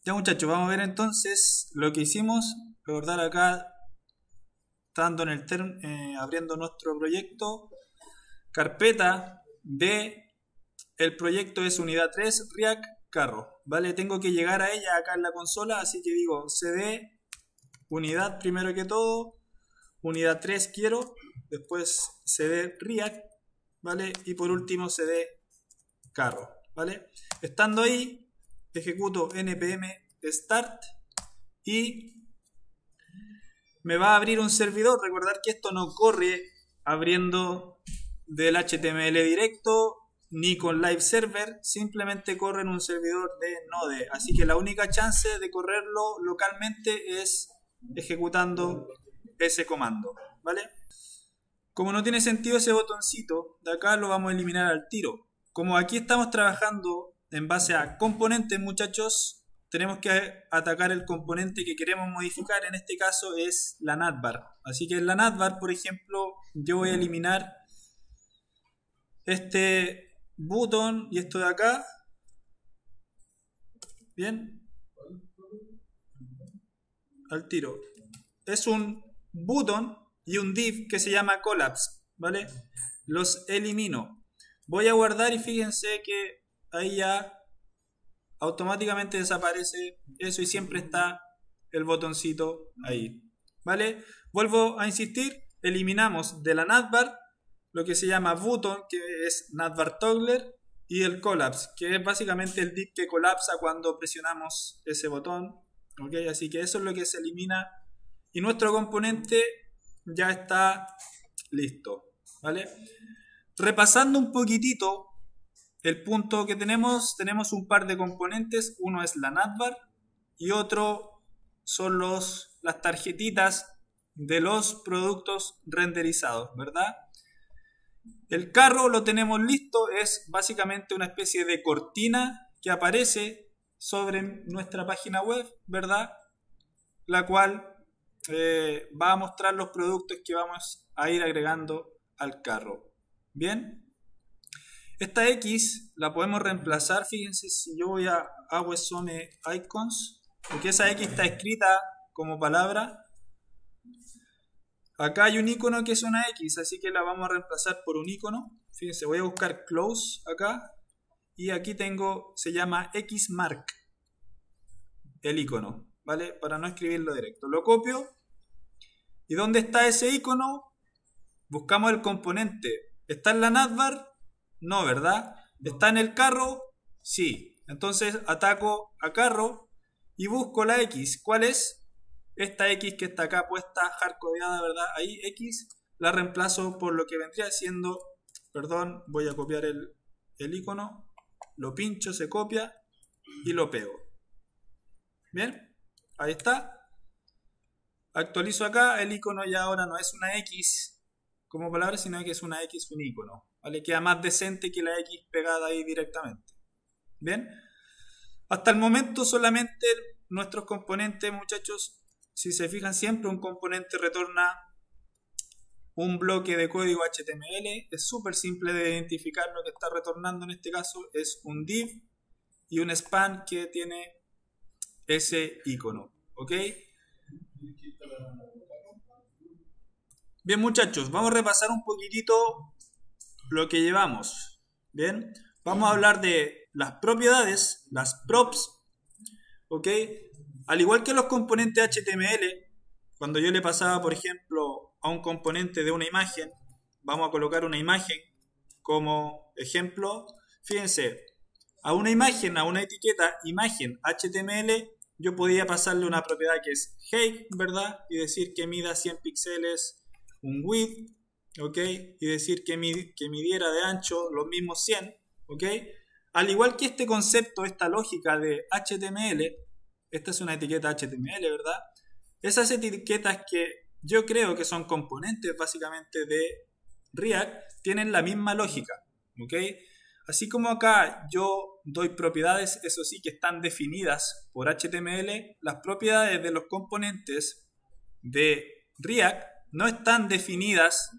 Ya muchachos, vamos a ver entonces lo que hicimos. Recordar acá, estando en el abriendo nuestro proyecto, carpeta de el proyecto es unidad 3 React carro, ¿vale? Tengo que llegar a ella acá en la consola, así que digo cd unidad primero que todo, unidad 3 quiero, después cd React, ¿vale? Y por último cd carro, ¿vale? Estando ahí, ejecuto npm start y me va a abrir un servidor. Recordar que esto no corre abriendo del HTML directo ni con live server, simplemente corre en un servidor de Node, así que la única chance de correrlo localmente es ejecutando ese comando, ¿vale? Como no tiene sentido ese botoncito de acá, lo vamos a eliminar al tiro. Como aquí estamos trabajando en base a componentes, muchachos, tenemos que atacar el componente que queremos modificar. En este caso es la navbar. Así que en la navbar, por ejemplo, yo voy a eliminar este button y esto de acá. Bien. Al tiro. Es un button y un div que se llama collapse, ¿vale? Los elimino. Voy a guardar y fíjense que ahí ya automáticamente desaparece eso y siempre está el botoncito ahí, ¿vale? Vuelvo a insistir, eliminamos de la navbar lo que se llama button, que es navbar toggler, y el collapse, que es básicamente el div que colapsa cuando presionamos ese botón, ¿ok? Así que eso es lo que se elimina y nuestro componente ya está listo, ¿vale? Repasando un poquitito el punto que tenemos un par de componentes. Uno es la navbar y otro son las tarjetitas de los productos renderizados, ¿verdad? El carro lo tenemos listo, es básicamente una especie de cortina que aparece sobre nuestra página web, ¿verdad? La cual va a mostrar los productos que vamos a ir agregando al carro. ¿Bien? Esta X la podemos reemplazar, fíjense, si yo voy a awesome icons, porque esa X está escrita como palabra. Acá hay un icono que es una X, así que la vamos a reemplazar por un icono. Fíjense, voy a buscar close acá y aquí tengo, se llama xmark, el icono, ¿vale? Para no escribirlo directo. Lo copio y ¿dónde está ese icono? Buscamos el componente. ¿Está en la navbar? No, ¿verdad? ¿Está en el carro? Sí. Entonces ataco a carro y busco la X. ¿Cuál es? Esta X que está acá puesta, hardcodeada, ¿verdad? Ahí X la reemplazo por lo que vendría siendo, perdón, voy a copiar el icono, lo pincho, se copia y lo pego. Bien, ahí está. Actualizo acá, el icono ya ahora no es una X como palabra, sino que es una X, un icono, ¿vale? Queda más decente que la X pegada ahí directamente. Bien, hasta el momento solamente nuestros componentes, muchachos, si se fijan, siempre un componente retorna un bloque de código HTML. Es súper simple de identificar lo que está retornando. En este caso es un div y un span que tiene ese icono, ¿ok? Bien, muchachos, vamos a repasar un poquitito lo que llevamos. Bien, vamos a hablar de las propiedades, las props, ¿ok? Al igual que los componentes HTML, cuando yo le pasaba, por ejemplo, a un componente de una imagen, vamos a colocar una imagen como ejemplo. Fíjense, a una imagen, a una etiqueta imagen HTML, yo podía pasarle una propiedad que es height, ¿verdad? Y decir que mida 100 píxeles, un width, ¿ok? Y decir que midiera de ancho los mismos 100, ¿ok? Al igual que este concepto, esta lógica de HTML, esta es una etiqueta HTML, ¿verdad? Esas etiquetas que yo creo que son componentes básicamente de React tienen la misma lógica, ¿ok? Así como acá yo doy propiedades, eso sí, que están definidas por HTML, las propiedades de los componentes de React no están definidas,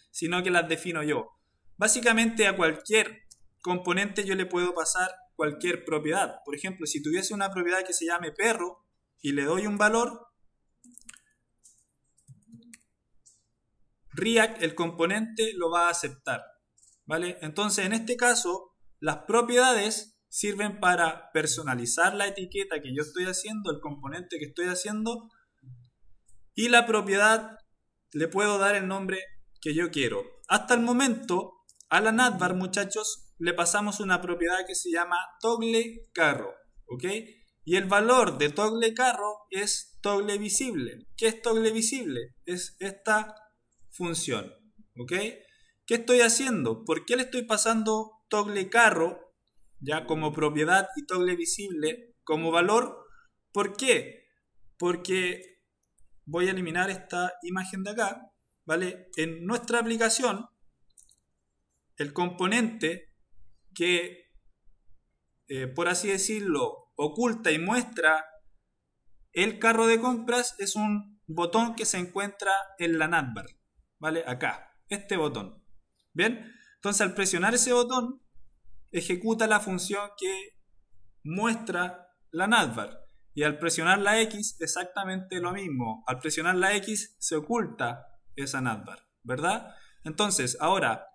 sino que las defino yo. Básicamente a cualquier componente yo le puedo pasar cualquier propiedad. Por ejemplo, si tuviese una propiedad que se llame perro y le doy un valor, React, el componente, lo va a aceptar, ¿vale? Entonces, en este caso, las propiedades sirven para personalizar la etiqueta que yo estoy haciendo, el componente que estoy haciendo, y la propiedad le puedo dar el nombre que yo quiero. Hasta el momento, a la navbar, muchachos, le pasamos una propiedad que se llama toggle carro, ¿ok? Y el valor de toggle carro es toggle visible. ¿Qué es toggle visible? Es esta función, ¿ok? ¿Qué estoy haciendo? ¿Por qué le estoy pasando toggle carro ya como propiedad y toggle visible como valor? ¿Por qué? Porque voy a eliminar esta imagen de acá, ¿vale? En nuestra aplicación, el componente que, por así decirlo, oculta y muestra el carro de compras es un botón que se encuentra en la navbar, ¿vale? Acá, este botón. ¿Bien? Entonces, al presionar ese botón, ejecuta la función que muestra la navbar. Y al presionar la X, exactamente lo mismo. Al presionar la X, se oculta esa navbar, ¿verdad? Entonces, ahora,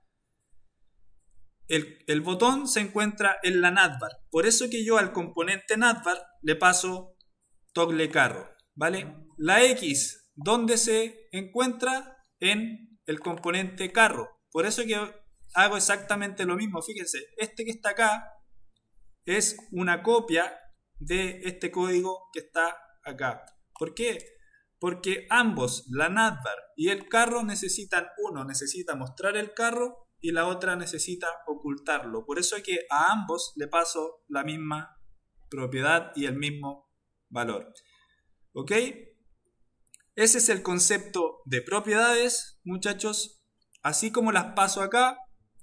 el botón se encuentra en la navbar. Por eso que yo al componente navbar le paso toggle carro, ¿vale? La X, ¿dónde se encuentra? En el componente carro. Por eso que hago exactamente lo mismo. Fíjense, este que está acá es una copia de este código que está acá. ¿Por qué? Porque ambos, la navbar y el carro, necesitan, uno necesita mostrar el carro y la otra necesita ocultarlo. Por eso es que a ambos le paso la misma propiedad y el mismo valor. ¿Ok? Ese es el concepto de propiedades, muchachos. Así como las paso acá,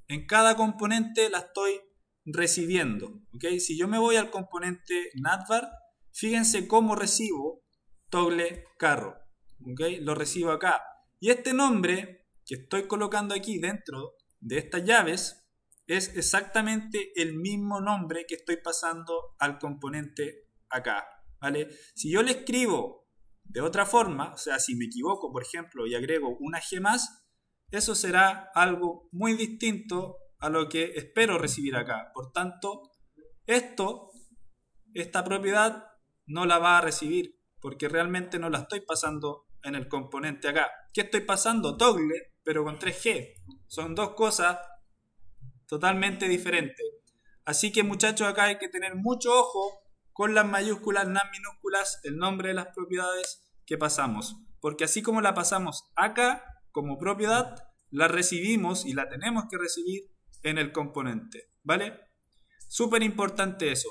en cada componente la estoy recibiendo. ¿Ok? Si yo me voy al componente navbar, fíjense cómo recibo toggle carro. ¿Ok? Lo recibo acá. Y este nombre que estoy colocando aquí dentro de estas llaves es exactamente el mismo nombre que estoy pasando al componente acá, ¿vale? Si yo le escribo de otra forma, o sea, si me equivoco, por ejemplo, y agrego una G más, eso será algo muy distinto a lo que espero recibir acá. Por tanto, esta propiedad no la va a recibir porque realmente no la estoy pasando en el componente acá. ¿Qué estoy pasando? Toggle, pero con 3G. Son dos cosas totalmente diferentes. Así que, muchachos, acá hay que tener mucho ojo con las mayúsculas, las minúsculas, el nombre de las propiedades que pasamos. Porque así como la pasamos acá como propiedad, la recibimos y la tenemos que recibir en el componente. ¿Vale? Súper importante eso.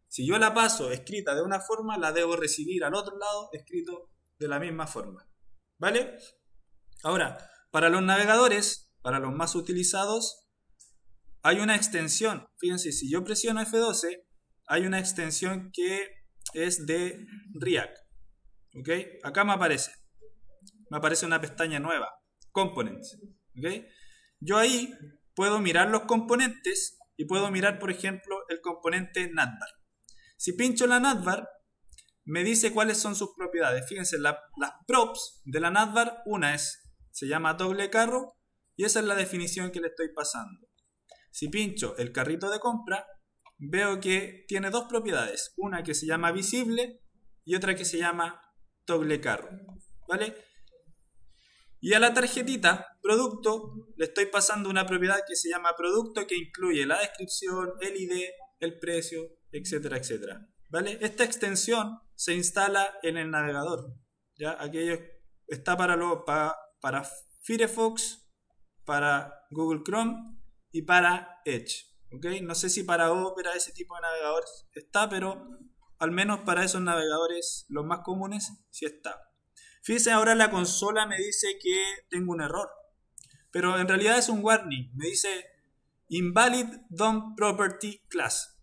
Si yo la paso escrita de una forma, la debo recibir al otro lado escrito de la misma forma. ¿Vale? Ahora, para los navegadores, para los más utilizados, hay una extensión. Fíjense, si yo presiono F12, hay una extensión que es de React. ¿Ok? Acá me aparece una pestaña nueva, Components. ¿Ok? Yo ahí puedo mirar los componentes y puedo mirar, por ejemplo, el componente navbar. Si pincho la navbar, me dice cuáles son sus propiedades. Fíjense, las props de la navbar, una se llama toggle carro y esa es la definición que le estoy pasando. Si pincho el carrito de compra, veo que tiene dos propiedades, una que se llama visible y otra que se llama toggle carro, ¿vale? Y a la tarjetita producto le estoy pasando una propiedad que se llama producto, que incluye la descripción, el ID, el precio, etcétera, etcétera, ¿vale? Esta extensión se instala en el navegador, ¿ya? Aquello está para Firefox, para Google Chrome y para Edge, ¿ok? No sé si para Opera, ese tipo de navegadores está, pero al menos para esos navegadores, los más comunes, sí está. Fíjense, ahora la consola me dice que tengo un error, pero en realidad es un warning. Me dice Invalid DOM Property Class.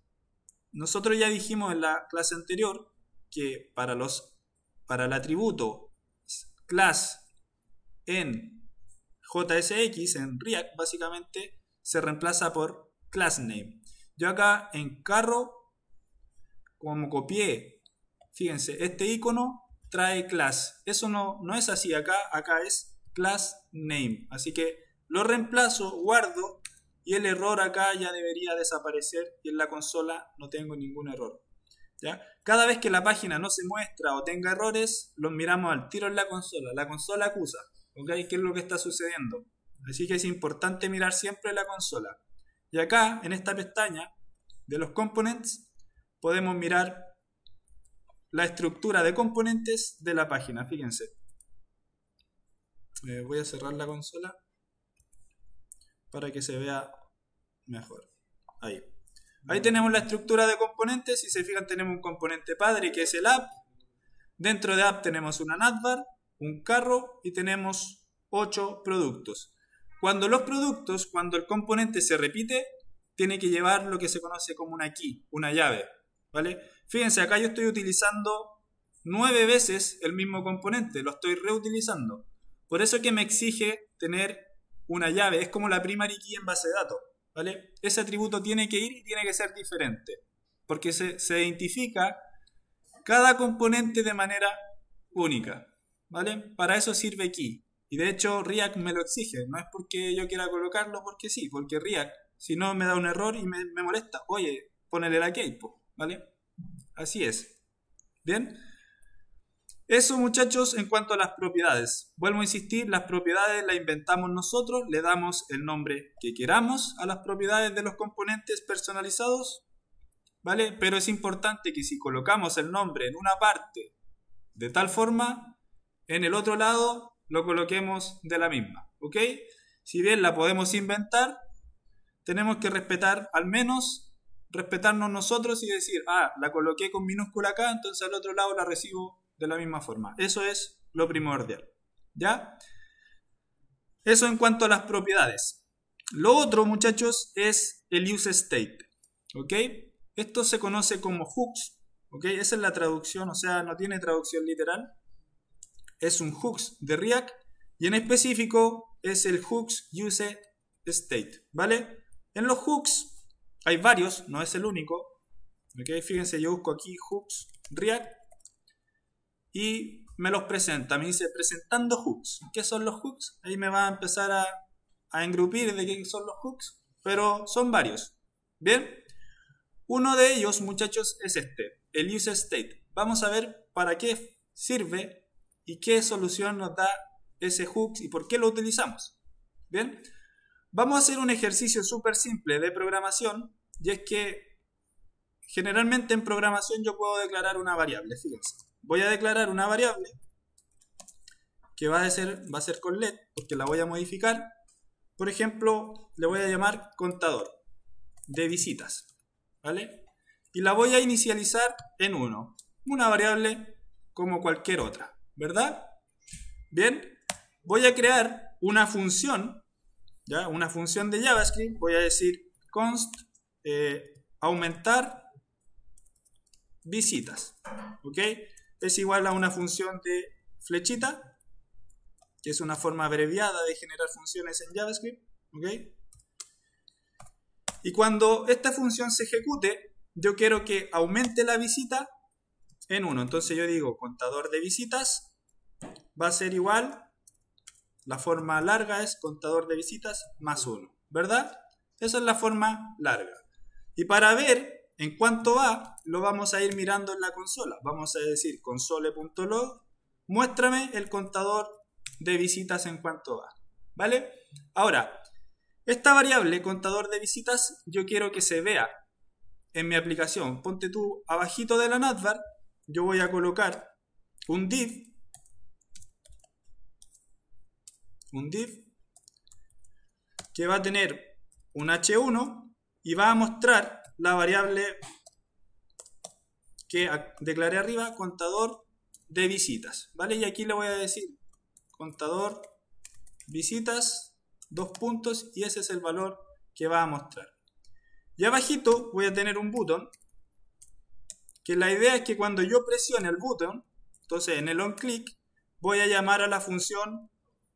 Nosotros ya dijimos en la clase anterior que para el atributo class en JSX, en React, básicamente se reemplaza por class name. yo acá en carro, como copié, fíjense, este icono trae class. Eso no es así acá es class name. Así que lo reemplazo, guardo y el error acá ya debería desaparecer y en la consola no tengo ningún error. ¿Ya? Cada vez que la página no se muestra o tenga errores, los miramos al tiro en la consola acusa, ¿ok? ¿Qué es lo que está sucediendo? Así que es importante mirar siempre la consola. Y acá, en esta pestaña de los components, podemos mirar la estructura de componentes de la página, fíjense. Voy a cerrar la consola para que se vea mejor. Ahí tenemos la estructura de componentes. Si se fijan, tenemos un componente padre que es el app. Dentro de app tenemos una navbar, un carro y tenemos 8 productos. Cuando el componente se repite, tiene que llevar lo que se conoce como una key, una llave, ¿vale? Fíjense, acá yo estoy utilizando 9 veces el mismo componente, lo estoy reutilizando. Por eso que me exige tener una llave, es como la primary key en base de datos, ¿vale? Ese atributo tiene que ir y tiene que ser diferente, porque se identifica cada componente de manera única, ¿vale? Para eso sirve key. Y de hecho React me lo exige, no es porque yo quiera colocarlo porque sí, porque React, si no me da un error y me molesta, oye, ponele la key, ¿vale? Así es. Bien. Eso, muchachos, en cuanto a las propiedades. Vuelvo a insistir, las propiedades las inventamos nosotros, le damos el nombre que queramos a las propiedades de los componentes personalizados, ¿vale? Pero es importante que si colocamos el nombre en una parte de tal forma, en el otro lado lo coloquemos de la misma, ¿ok? Si bien la podemos inventar, tenemos que respetar, al menos respetarnos nosotros y decir, la coloqué con minúscula acá, entonces al otro lado la recibo de la misma forma. Eso es lo primordial, ¿ya? Eso en cuanto a las propiedades. Lo otro, muchachos, es el use state, ¿ok? Esto se conoce como hooks, ¿ok? Esa es la traducción, o sea, no tiene traducción literal. Es un hooks de React y en específico es el hooks use state, ¿vale? En los hooks hay varios, no es el único, ¿ok? Fíjense, yo busco aquí hooks React y me los presenta, me dice presentando hooks. ¿Qué son los hooks? Ahí me va a empezar a engrupir de qué son los hooks, pero son varios. Bien, uno de ellos, muchachos, es este, el use state. Vamos a ver para qué sirve y qué solución nos da ese hooks y por qué lo utilizamos. Bien, vamos a hacer un ejercicio súper simple de programación y es que generalmente en programación yo puedo declarar una variable, fíjense. Voy a declarar una variable que va a ser con let porque la voy a modificar. Por ejemplo, le voy a llamar contador de visitas, ¿vale? Y la voy a inicializar en 1, una variable como cualquier otra, ¿verdad? Bien, voy a crear una función, ¿ya? Una función de JavaScript, voy a decir const aumentar visitas, ¿ok? Es igual a una función de flechita, que es una forma abreviada de generar funciones en JavaScript, ¿ok? Y cuando esta función se ejecute, yo quiero que aumente la visita en 1. Entonces yo digo contador de visitas va a ser igual, la forma larga es contador de visitas más 1, ¿verdad? Esa es la forma larga. Y para ver en cuánto va, lo vamos a ir mirando en la consola. Vamos a decir console.log, muéstrame el contador de visitas en cuánto va, ¿vale? Ahora, esta variable, contador de visitas, yo quiero que se vea en mi aplicación. Ponte tú abajito de la navbar, yo voy a colocar un div que va a tener un h1 y va a mostrar la variable que declaré arriba, contador de visitas, ¿vale? Y aquí le voy a decir contador visitas, 2 puntos, y ese es el valor que va a mostrar. Y abajito voy a tener un button, que la idea es que cuando yo presione el button, entonces en el on click, voy a llamar a la función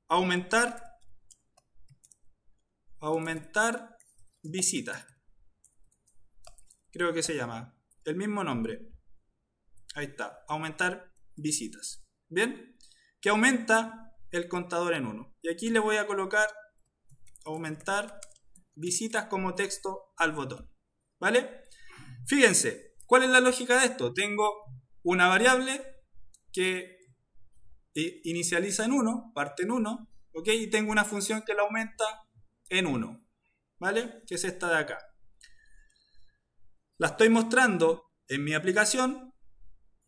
aumentar visitas. creo que se llama, el mismo nombre. Ahí está, aumentar visitas. ¿Bien? Que aumenta el contador en 1. Y aquí le voy a colocar aumentar visitas como texto al botón. ¿Vale? Fíjense, ¿cuál es la lógica de esto? Tengo una variable que inicializa en 1, parte en 1, ¿ok? Y tengo una función que la aumenta en 1, ¿vale? Que es esta de acá. La estoy mostrando en mi aplicación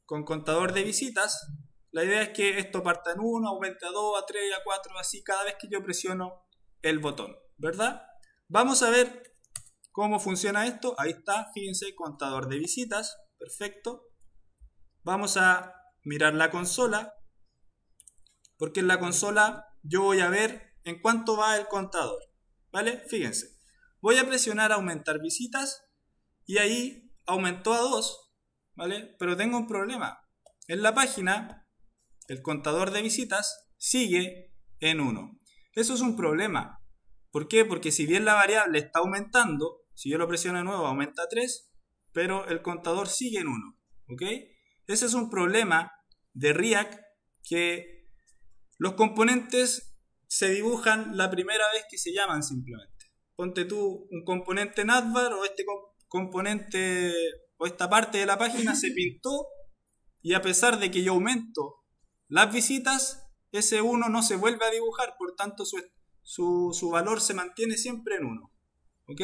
con contador de visitas. La idea es que esto parta en 1, aumente a 2, a 3, a 4, así cada vez que yo presiono el botón, ¿verdad? Vamos a ver cómo funciona esto. Ahí está, fíjense, contador de visitas, perfecto. Vamos a mirar la consola, porque en la consola yo voy a ver en cuánto va el contador, ¿vale? Fíjense, voy a presionar aumentar visitas y ahí aumentó a 2, ¿vale? Pero tengo un problema. En la página, el contador de visitas sigue en 1. Eso es un problema. ¿Por qué? Porque si bien la variable está aumentando, si yo lo presiono de nuevo aumenta a 3, pero el contador sigue en 1, ¿ok? Ese es un problema de React, que los componentes se dibujan la primera vez que se llaman simplemente. Ponte tú un componente navbar o este componente o esta parte de la página se pintó y a pesar de que yo aumento las visitas, ese 1 no se vuelve a dibujar, por tanto su valor se mantiene siempre en 1. ¿Ok?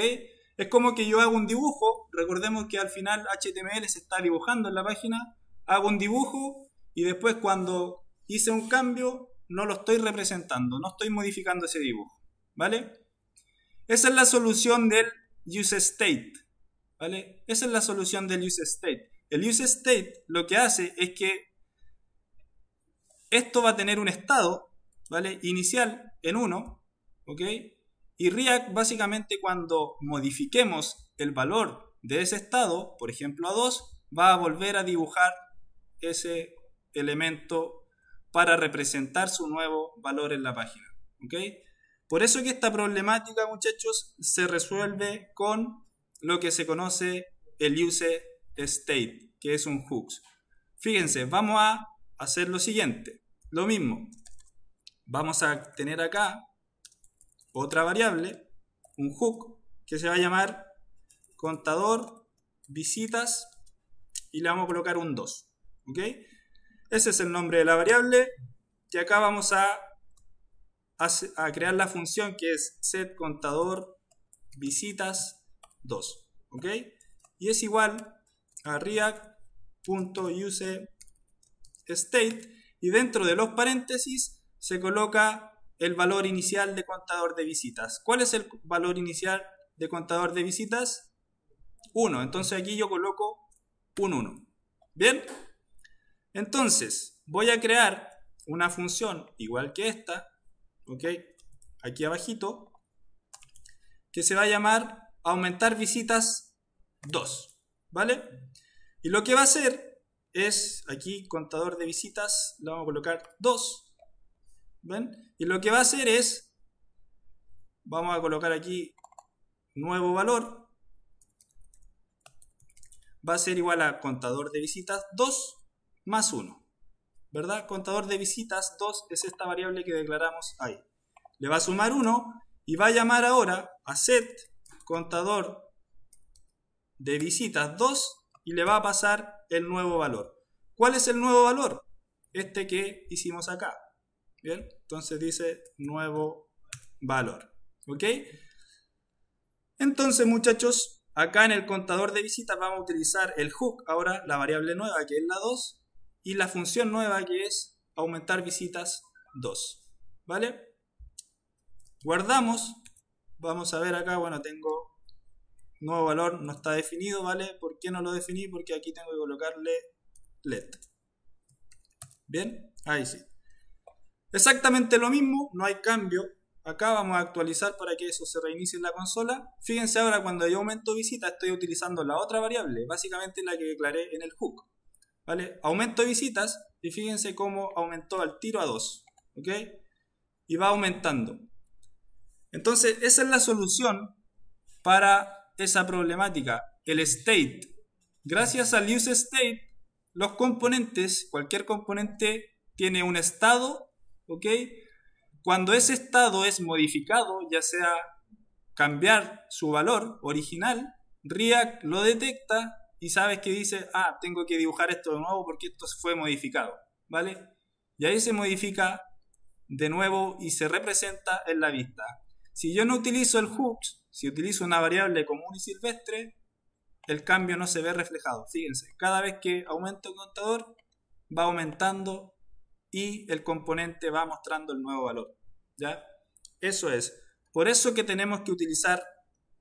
Es como que yo hago un dibujo, recordemos que al final HTML se está dibujando en la página, hago un dibujo y después cuando hice un cambio no lo estoy representando, no estoy modificando ese dibujo, ¿vale? Esa es la solución del useState, ¿vale? Esa es la solución del useState. El useState lo que hace es que esto va a tener un estado, ¿vale? Inicial en 1, ¿ok? Y React básicamente cuando modifiquemos el valor de ese estado, por ejemplo a 2, va a volver a dibujar ese elemento para representar su nuevo valor en la página, ¿ok? Por eso que esta problemática, muchachos, se resuelve con lo que se conoce el useState, que es un hooks. Fíjense, vamos a hacer lo siguiente, lo mismo. Vamos a tener acá otra variable, un hook, que se va a llamar contador visitas y le vamos a colocar un 2, ¿ok? Ese es el nombre de la variable y acá vamos a crear la función que es setContador visitas 2, ¿ok? Y es igual a react.useState y dentro de los paréntesis se coloca el valor inicial de contador de visitas. ¿Cuál es el valor inicial de contador de visitas? 1. Entonces aquí yo coloco un 1. ¿Bien? Entonces voy a crear una función igual que esta, ¿ok? Aquí abajito, que se va a llamar aumentar visitas 2, ¿vale? Y lo que va a hacer es, aquí contador de visitas, le vamos a colocar 2, ¿ven? Y lo que va a hacer es, vamos a colocar aquí nuevo valor, va a ser igual a contador de visitas 2 más 1, ¿verdad? Contador de visitas 2 es esta variable que declaramos ahí. Le va a sumar 1 y va a llamar ahora a set contador de visitas 2 y le va a pasar el nuevo valor. ¿Cuál es el nuevo valor? Este que hicimos acá. Bien, entonces dice nuevo valor. ¿Ok? Entonces, muchachos, acá en el contador de visitas vamos a utilizar el hook, ahora la variable nueva que es la 2 y la función nueva que es aumentar visitas 2. ¿Vale? Guardamos. Vamos a ver acá, bueno, tengo nuevo valor, no está definido, ¿vale? ¿Por qué no lo definí? Porque aquí tengo que colocarle let. Bien, ahí sí. Exactamente lo mismo, no hay cambio. Acá vamos a actualizar para que eso se reinicie en la consola. Fíjense ahora cuando yo aumento visitas estoy utilizando la otra variable, básicamente la que declaré en el hook. ¿Vale? Aumento visitas y fíjense cómo aumentó al tiro a 2. ¿Ok? Y va aumentando. Entonces esa es la solución para esa problemática. el state. Gracias al useState, los componentes, cualquier componente tiene un estado, ¿ok? Cuando ese estado es modificado, ya sea cambiar su valor original, React lo detecta y sabes que dice, ah, tengo que dibujar esto de nuevo porque esto fue modificado, ¿vale? Y ahí se modifica de nuevo y se representa en la vista. Si yo no utilizo el hooks, si utilizo una variable común y silvestre, el cambio no se ve reflejado. Fíjense, cada vez que aumenta el contador, va aumentando y el componente va mostrando el nuevo valor, ¿ya? Eso es. Por eso que tenemos que utilizar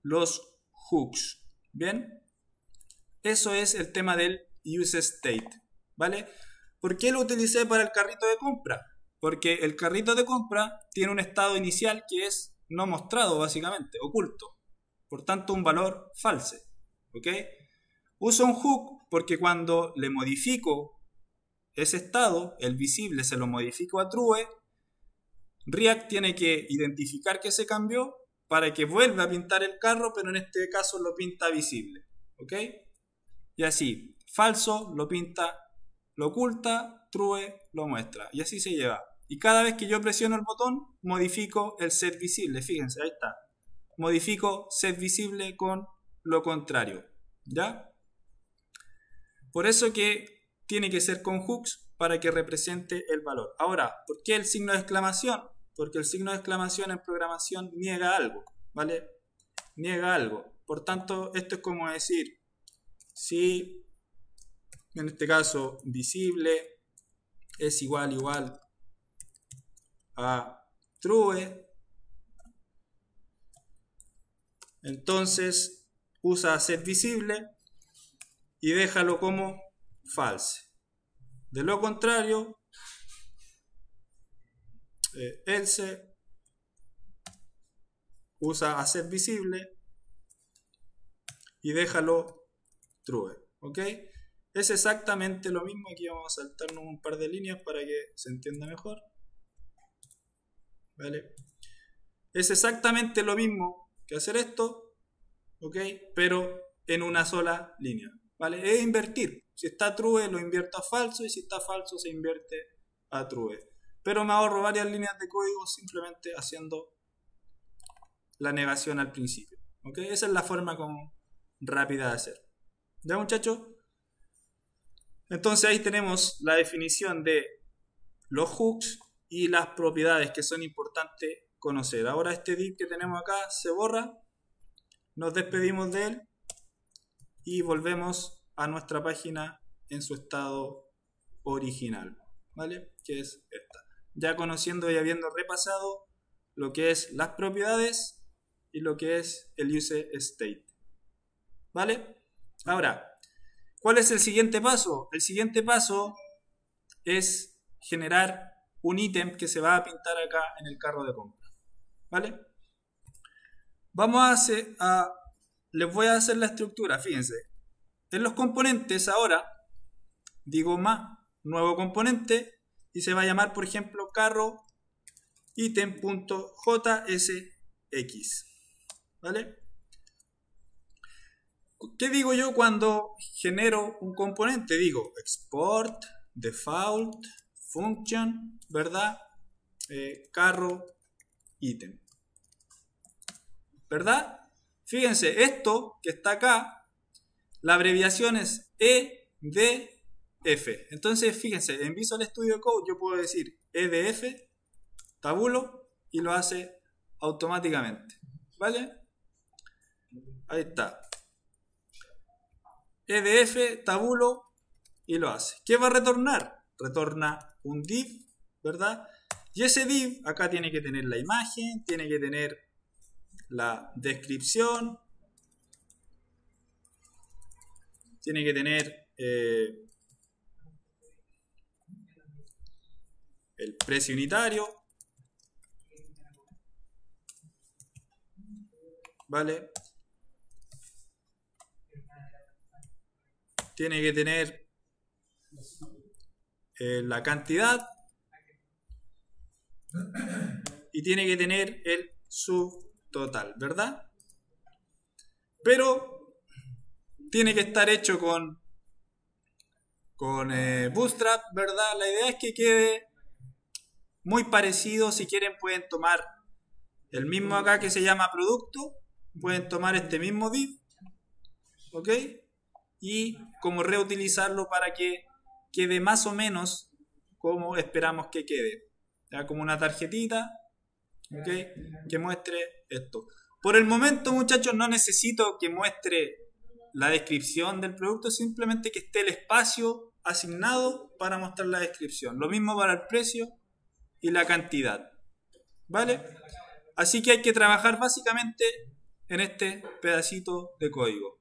los hooks, ¿bien? Eso es el tema del useState, ¿vale? ¿Por qué lo utilicé para el carrito de compra? Porque el carrito de compra tiene un estado inicial que es no mostrado, básicamente, oculto. Por tanto, un valor falso, ¿ok? Uso un hook porque cuando le modifico ese estado, el visible se lo modifico a true, React tiene que identificar que se cambió para que vuelva a pintar el carro, pero en este caso lo pinta visible, ¿ok? Y así, falso lo pinta, lo oculta, true lo muestra, y así se lleva. Y cada vez que yo presiono el botón, modifico el set visible, fíjense, ahí está. Modifico set visible con lo contrario, ¿ya? Por eso que tiene que ser con hooks para que represente el valor. Ahora, ¿por qué el signo de exclamación? Porque el signo de exclamación en programación niega algo, ¿vale? Niega algo. Por tanto, esto es como decir, si en este caso visible es igual a true, entonces usa set visible y déjalo como false. De lo contrario, else usa a set visible y déjalo true, ¿ok? Es exactamente lo mismo. Aquí vamos a saltarnos un par de líneas para que se entienda mejor, ¿vale? Es exactamente lo mismo que hacer esto, ¿ok? Pero en una sola línea, ¿vale? Es invertir. Si está true lo invierto a falso y si está falso se invierte a true. Pero me ahorro varias líneas de código simplemente haciendo la negación al principio, ¿ok? Esa es la forma como rápida de hacer. ¿Ya, muchachos? Entonces ahí tenemos la definición de los hooks y las propiedades que son importantes conocer. Ahora este div que tenemos acá se borra, nos despedimos de él y volvemos a nuestra página en su estado original, ¿vale? Que es esta. Ya conociendo y habiendo repasado lo que es las propiedades y lo que es el useState, ¿vale? Ahora, ¿cuál es el siguiente paso? El siguiente paso es generar un ítem que se va a pintar acá en el carro de compra, ¿vale? Les voy a hacer la estructura, fíjense. En los componentes ahora, digo más, nuevo componente, y se va a llamar, por ejemplo, carro item.jsx, ¿vale? ¿Qué digo yo cuando genero un componente? Digo export, default, function, ¿verdad? Carro, ítem, ¿verdad? Fíjense, esto que está acá, la abreviación es EDF. Entonces, fíjense, en Visual Studio Code yo puedo decir EDF, tabulo, y lo hace automáticamente, ¿vale? Ahí está. EDF, tabulo, y lo hace. ¿Qué va a retornar? Retorna un div, ¿verdad? Y ese div acá tiene que tener la imagen, tiene que tener la descripción, tiene que tener el precio unitario, ¿vale? Tiene que tener la cantidad y tiene que tener el subtotal, ¿verdad? Pero tiene que estar hecho con Bootstrap, ¿verdad? La idea es que quede muy parecido. Si quieren pueden tomar el mismo acá que se llama producto, pueden tomar este mismo div, ¿ok? Y como reutilizarlo para que quede más o menos como esperamos que quede, ¿ya? Como una tarjetita, ¿ok? Que muestre esto. Por el momento, muchachos, no necesito que muestre la descripción del producto, simplemente que esté el espacio asignado para mostrar la descripción. Lo mismo para el precio y la cantidad, ¿vale? Así que hay que trabajar básicamente en este pedacito de código.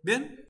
¿Bien?